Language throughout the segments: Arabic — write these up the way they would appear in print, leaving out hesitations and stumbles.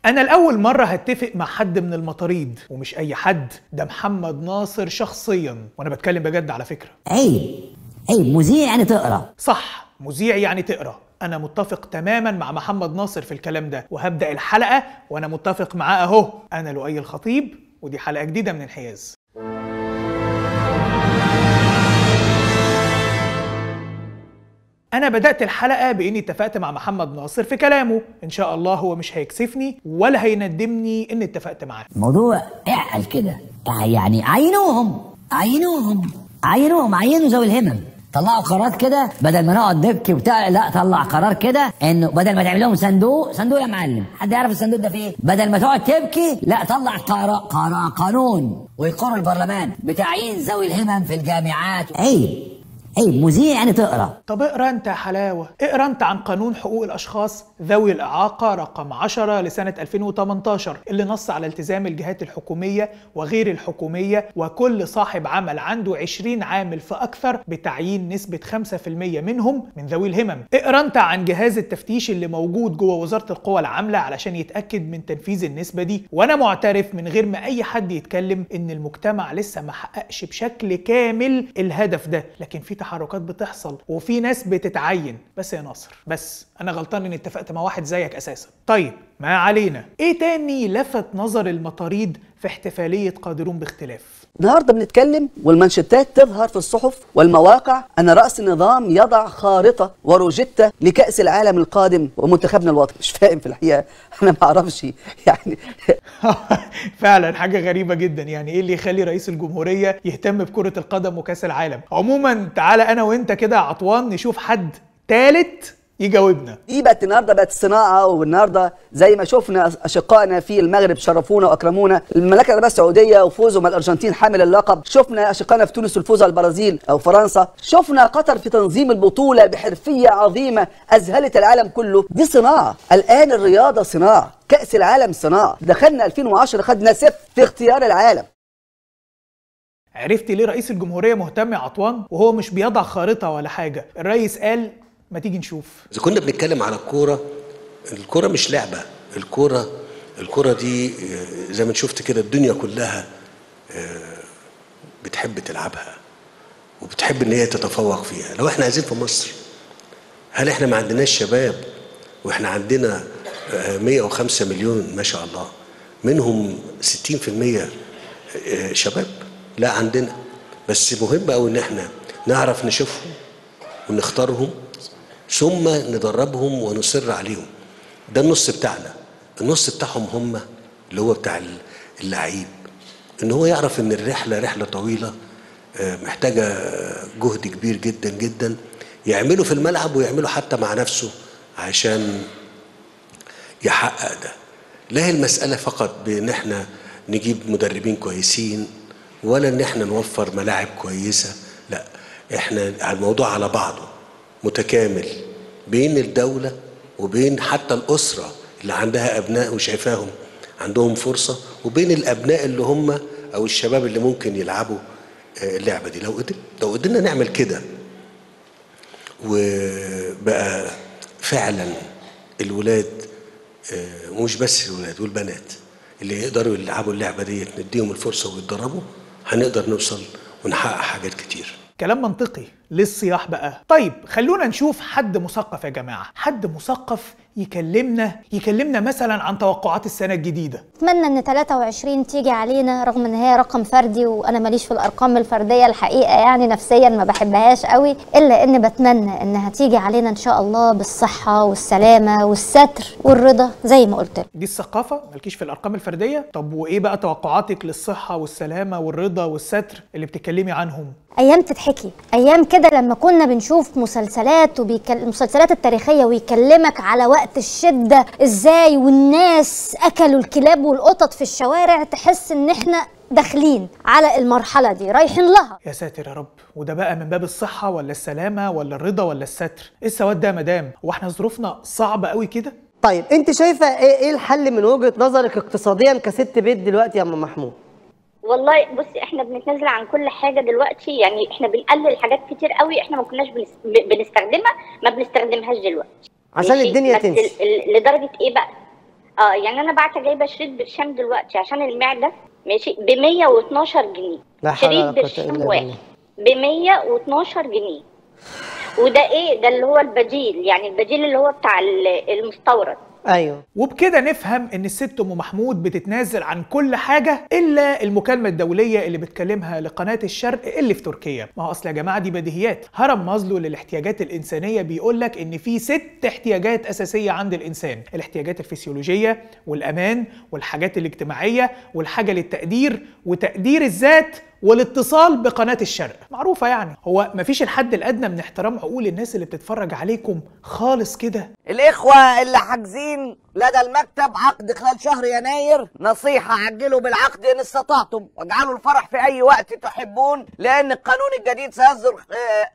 أنا الأول مرة هتفق مع حد من المطاريد، ومش أي حد، ده محمد ناصر شخصيا، وأنا بتكلم بجد على فكرة. عيب مذيع يعني تقرا. صح، مذيع يعني تقرا. أنا متفق تماما مع محمد ناصر في الكلام ده، وهبدأ الحلقة وأنا متفق معاه أهو. أنا لؤي الخطيب، ودي حلقة جديدة من انحياز. أنا بدأت الحلقة بإني اتفقت مع محمد ناصر في كلامه، إن شاء الله هو مش هيكسفني ولا هيندمني إني اتفقت معاه. الموضوع اعقل كده، يعني عينوا ذوي الهمم، طلعوا قرار كده بدل ما نقعد نبكي وبتاع، لا طلع قرار كده انه بدل ما تعمل لهم صندوق يا معلم، حد يعرف الصندوق ده فيه؟ بدل ما تقعد تبكي لا طلع قانون ويقر البرلمان بتعيين ذوي الهمم في الجامعات. عيب مذيع يعني تقرا. طب اقرا انت يا حلاوه، اقرا انت عن قانون حقوق الاشخاص ذوي الاعاقه رقم 10 لسنه 2018 اللي نص على التزام الجهات الحكوميه وغير الحكوميه وكل صاحب عمل عنده 20 عامل فاكثر بتعيين نسبه 5% منهم من ذوي الهمم. اقرا انت عن جهاز التفتيش اللي موجود جوه وزاره القوى العامله علشان يتاكد من تنفيذ النسبه دي. وانا معترف من غير ما اي حد يتكلم ان المجتمع لسه ما حققش بشكل كامل الهدف ده، لكن في تحركات بتحصل وفي ناس بتتعين. بس يا ناصر، بس انا غلطان اني اتفقت مع واحد زيك اساسا. طيب ما علينا. ايه تاني لفت نظر المطاريد في احتفالية قادرون باختلاف؟ النهارده بنتكلم والمانشيتات تظهر في الصحف والمواقع ان رأس النظام يضع خارطة وروجيتا لكأس العالم القادم ومنتخبنا الوطني. مش فاهم في الحقيقة، انا ما اعرفش يعني. فعلا حاجة غريبة جدا، يعني ايه اللي يخلي رئيس الجمهورية يهتم بكرة القدم وكأس العالم؟ عموما تعالى انا وانت كده يا عطوان نشوف حد تالت يجاوبنا. دي بقت النهارده بقت صناعه، والنهارده زي ما شفنا اشقائنا في المغرب شرفونا واكرمونا، المملكه العربيه السعوديه وفوزهم على الارجنتين حامل اللقب، شفنا اشقائنا في تونس والفوز على البرازيل او فرنسا، شفنا قطر في تنظيم البطوله بحرفيه عظيمه اذهلت العالم كله. دي صناعه، الان الرياضه صناعه، كاس العالم صناعه، دخلنا 2010 خدنا صفر في اختيار العالم. عرفت ليه رئيس الجمهورية مهتم يا عطوان؟ وهو مش بيضع خارطة ولا حاجة، الرئيس قال ما تيجي نشوف. إذا كنا بنتكلم على الكورة مش لعبة، الكورة دي زي ما شفت كده الدنيا كلها بتحب تلعبها وبتحب ان هي تتفوق فيها. لو احنا عايزين في مصر، هل احنا ما عندناش شباب؟ واحنا عندنا 105 مليون ما شاء الله، منهم 60% شباب. لا عندنا، بس مهم قوي ان احنا نعرف نشوفهم ونختارهم ثم ندربهم ونصر عليهم. ده النص بتاعنا. النص بتاعهم هم اللي هو بتاع اللعيب، ان هو يعرف ان الرحله رحله طويله محتاجه جهد كبير جدا جدا يعمله في الملعب ويعمله حتى مع نفسه عشان يحقق ده. لا هي المساله فقط بان احنا نجيب مدربين كويسين ولا ان احنا نوفر ملاعب كويسه، لا، احنا الموضوع على بعضه متكامل بين الدولة وبين حتى الأسرة اللي عندها أبناء وشايفاهم عندهم فرصة، وبين الأبناء اللي هم أو الشباب اللي ممكن يلعبوا اللعبة دي. لو قدرنا نعمل كده وبقى فعلا الولاد، ومش بس الولاد والبنات اللي يقدروا يلعبوا اللعبة دي، نديهم الفرصة ويتدربوا، هنقدر نوصل ونحقق حاجات كتير. كلام منطقي للصياح بقى. طيب خلونا نشوف حد مثقف يا جماعة، حد مثقف يكلمنا مثلا عن توقعات السنة الجديدة. اتمنى ان 23 تيجي علينا، رغم ان هي رقم فردي وانا ماليش في الارقام الفردية الحقيقة، يعني نفسيا ما بحبهاش قوي، الا ان بتمنى انها تيجي علينا ان شاء الله بالصحة والسلامة والستر والرضا زي ما قلت. دي الثقافة؟ مالكيش في الارقام الفردية؟ طب وايه بقى توقعاتك للصحة والسلامة والرضا والستر اللي بتتكلمي عنهم؟ ايام تتحكي، ايام كده لما كنا بنشوف مسلسلات المسلسلات التاريخيه ويكلمك على وقت الشده ازاي والناس اكلوا الكلاب والقطط في الشوارع، تحس ان احنا داخلين على المرحله دي رايحين لها. يا ساتر يا رب. وده بقى من باب الصحه ولا السلامه ولا الرضا ولا الستر؟ ايه السواد ده يا مدام؟ واحنا ظروفنا صعبه قوي كده؟ طيب انت شايفه ايه الحل من وجهه نظرك اقتصاديا كست بيت دلوقتي يا ام محمود؟ والله بصي، احنا بنتنازل عن كل حاجه دلوقتي، يعني احنا بنقلل حاجات كتير قوي احنا ما كناش بنستخدمها، ما بنستخدمهاش دلوقتي عشان الدنيا تمشي. لدرجه ايه بقى؟ يعني انا بعت جايبه شريط برشام دلوقتي عشان المعده ماشي ب 112 جنيه. لا حول ولا شريط قوة برشام إلا واحد بالله. ب 112 جنيه. وده ايه؟ ده اللي هو البديل، يعني البديل اللي هو بتاع المستورد. ايوه. وبكده نفهم ان الست ام محمود بتتنازل عن كل حاجه الا المكالمه الدوليه اللي بتكلمها لقناه الشرق اللي في تركيا. ما هو اصل يا جماعه دي بديهيات. هرم مازلو للاحتياجات الانسانيه بيقول لك ان في 6 احتياجات اساسيه عند الانسان: الاحتياجات الفسيولوجيه والامان والحاجات الاجتماعيه والحاجه للتقدير وتقدير الذات والاتصال بقناة الشرق. معروفة يعني. هو مفيش الحد الأدنى من احترام عقول الناس اللي بتتفرج عليكم خالص كده؟ الإخوة اللي حاجزين لدى المكتب عقد خلال شهر يناير، نصيحة عجلوا بالعقد إن استطعتم، واجعلوا الفرح في أي وقت تحبون، لأن القانون الجديد سيصدر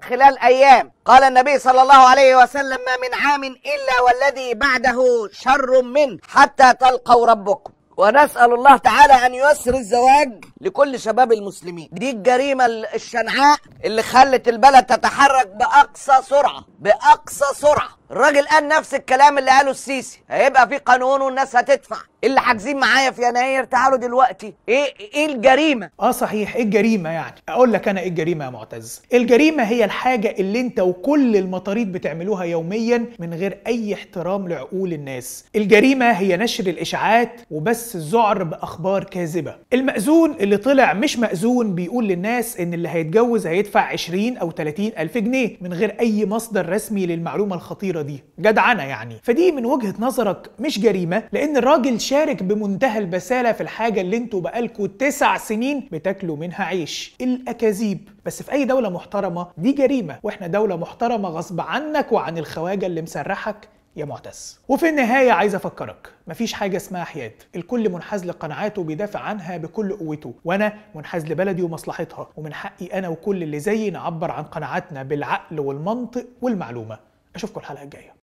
خلال أيام. قال النبي صلى الله عليه وسلم: ما من عام إلا والذي بعده شر منه حتى تلقوا ربكم. ونسأل الله تعالى أن ييسر الزواج لكل شباب المسلمين. دي الجريمة الشنعاء اللي خلت البلد تتحرك بأقصى سرعة، بأقصى سرعة. الراجل قال نفس الكلام اللي قاله السيسي، هيبقى في قانون والناس هتدفع. اللي حاجزين معايا في يناير تعالوا دلوقتي. ايه الجريمة؟ صحيح، ايه الجريمة يعني؟ اقول لك انا ايه الجريمة يا معتز. الجريمة هي الحاجة اللي انت وكل المطاريد بتعملوها يوميا من غير اي احترام لعقول الناس. الجريمة هي نشر الاشاعات وبس الذعر باخبار كاذبة. المأذون اللي طلع مش مأذون بيقول للناس ان اللي هيتجوز هيدفع 20 او 30 الف جنيه من غير اي مصدر رسمي للمعلومة الخطيرة دي. جدعنة يعني. فدي من وجهة نظرك مش جريمة، لان الراجل شارك بمنتهى البسالة في الحاجة اللي انتوا بقالكوا 9 سنين بتاكلوا منها عيش، الأكاذيب. بس في أي دولة محترمة دي جريمة، واحنا دولة محترمة غصب عنك وعن الخواجة اللي مسرحك يا معتز. وفي النهاية عايز أفكرك، مفيش حاجة اسمها حياد، الكل منحاز لقناعاته وبيدافع عنها بكل قوته، وأنا منحاز لبلدي ومصلحتها، ومن حقي أنا وكل اللي زيي نعبر عن قناعاتنا بالعقل والمنطق والمعلومة. أشوفكم الحلقة الجاية.